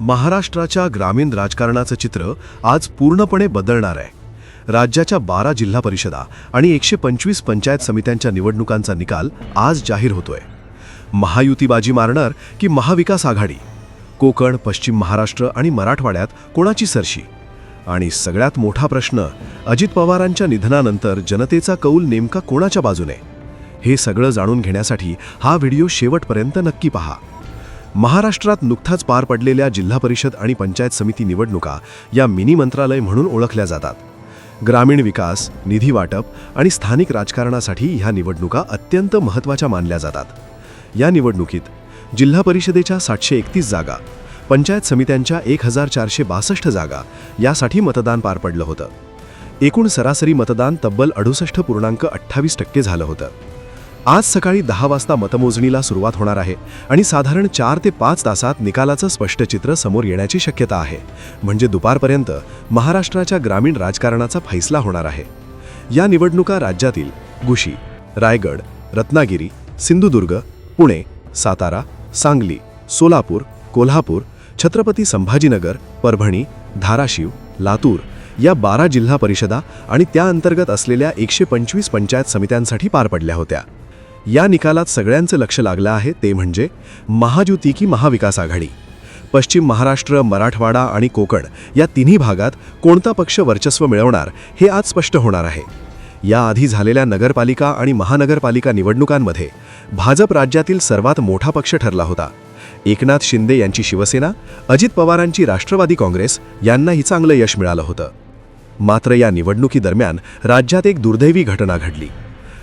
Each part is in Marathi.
महाराष्ट्राच्या ग्रामीण राजकारणाचं चित्र आज पूर्णपणे बदलणार आहे. राज्याच्या 12 जिल्हा परिषदा आणि 125 पंचायत समित्यांच्या निवडणुकांचा निकाल आज जाहीर होतोय. महायुती बाजी मारणार की महाविकास आघाडी? कोकण, पश्चिम महाराष्ट्र आणि मराठवाड्यात कोणाची सरशी? आणि सगळ्यात मोठा प्रश्न, अजित पवारांच्या निधनानंतर जनतेचा कौल नेमका कोणाच्या बाजूने? हे सगळं जाणून घेण्यासाठी हा व्हिडिओ शेवटपर्यंत नक्की पहा. महाराष्ट्रात नुकताच पार पडलेल्या जिल्हा परिषद आणि पंचायत समिती निवडणुका या मिनी मंत्रालय म्हणून ओळखल्या जातात. ग्रामीण विकास, निधी वाटप आणि स्थानिक राजकारणासाठी ह्या निवडणुका अत्यंत महत्त्वाच्या मानल्या जातात. या निवडणुकीत जिल्हा परिषदेच्या 731 जागा, पंचायत समित्यांच्या 1462 जागा यासाठी मतदान पार पडलं होतं. एकूण सरासरी मतदान तब्बल 68.28% झालं होतं. आज सकाळी 10 वाजता मतमोजणीला सुरुवात होणार आहे आणि साधारण 4 ते 5 तासात निकालाचं स्पष्ट चित्र समोर येण्याची शक्यता आहे. म्हणजे दुपारपर्यंत महाराष्ट्राच्या ग्रामीण राजकारणाचा फैसला होणार आहे. या निवडणुका राज्यातील गुशी, रायगड, रत्नागिरी, सिंधुदुर्ग, पुणे, सातारा, सांगली, सोलापूर, कोल्हापूर, छत्रपती संभाजीनगर, परभणी, धाराशिव, लातूर या 12 जिल्हा परिषदा आणि त्या अंतर्गत असलेल्या 125 पंचायत समित्यांसाठी पार पडल्या होत्या. या निकालात सगळ्यांचं लक्ष लागलं आहे ते म्हणजे महायुती की महाविकास आघाडी? पश्चिम महाराष्ट्र, मराठवाडा आणि कोकण या तिन्ही भागात कोणता पक्ष वर्चस्व मिळवणार हे आज स्पष्ट होणार आहे. याआधी झालेल्या नगरपालिका आणि महानगरपालिका निवडणुकांमध्ये भाजप राज्यातील सर्वात मोठा पक्ष ठरला होता. एकनाथ शिंदे यांची शिवसेना, अजित पवारांची राष्ट्रवादी काँग्रेस यांनाही चांगलं यश मिळालं होतं. मात्र या निवडणुकीदरम्यान राज्यात एक दुर्दैवी घटना घडली.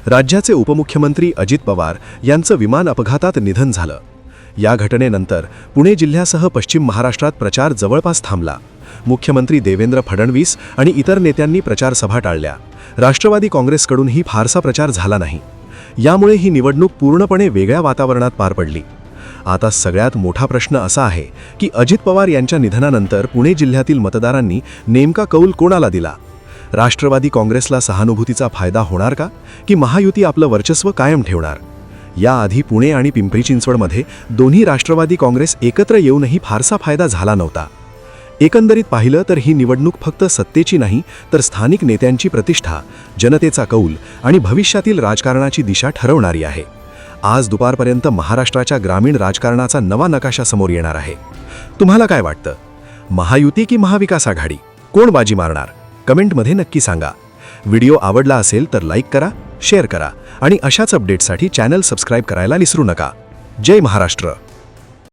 राज्याचे उपमुख्यमंत्री अजित पवार यांचं विमान अपघातात निधन झालं. या घटनेनंतर पुणे जिल्ह्यासह पश्चिम महाराष्ट्रात प्रचार जवळपास थांबला. मुख्यमंत्री देवेंद्र फडणवीस आणि इतर नेत्यांनी प्रचार सभा टाळल्या. राष्ट्रवादी काँग्रेसकडूनही फारसा प्रचार झाला नाही. यामुळे ही निवडणूक पूर्णपणे वेगळ्या वातावरणात पार पडली. आता सगळ्यात मोठा प्रश्न असा आहे की अजित पवार यांच्या निधनानंतर पुणे जिल्ह्यातील मतदारांनी नेमका कौल कोणाला दिला? राष्ट्रवादी काँग्रेसला सहानुभूतीचा फायदा होणार का, की महायुती आपलं वर्चस्व कायम ठेवणार? याआधी पुणे आणि पिंपरी चिंचवडमध्ये दोन्ही राष्ट्रवादी काँग्रेस एकत्र येऊनही फारसा फायदा झाला नव्हता. एकंदरीत पाहिलं तर ही निवडणूक फक्त सत्तेची नाही तर स्थानिक नेत्यांची प्रतिष्ठा, जनतेचा कौल आणि भविष्यातील राजकारणाची दिशा ठरवणारी आहे. आज दुपारपर्यंत महाराष्ट्राच्या ग्रामीण राजकारणाचा नवा नकाशा समोर येणार आहे. तुम्हाला काय वाटतं? महायुती की महाविकास आघाडी? कोण बाजी मारणार? कमेंटमध्ये नक्की सांगा. व्हिडिओ आवडला असेल तर लाईक करा, शेअर करा आणि अशाच अपडेट्ससाठी चॅनल सबस्क्राईब करायला विसरू नका. जय महाराष्ट्र.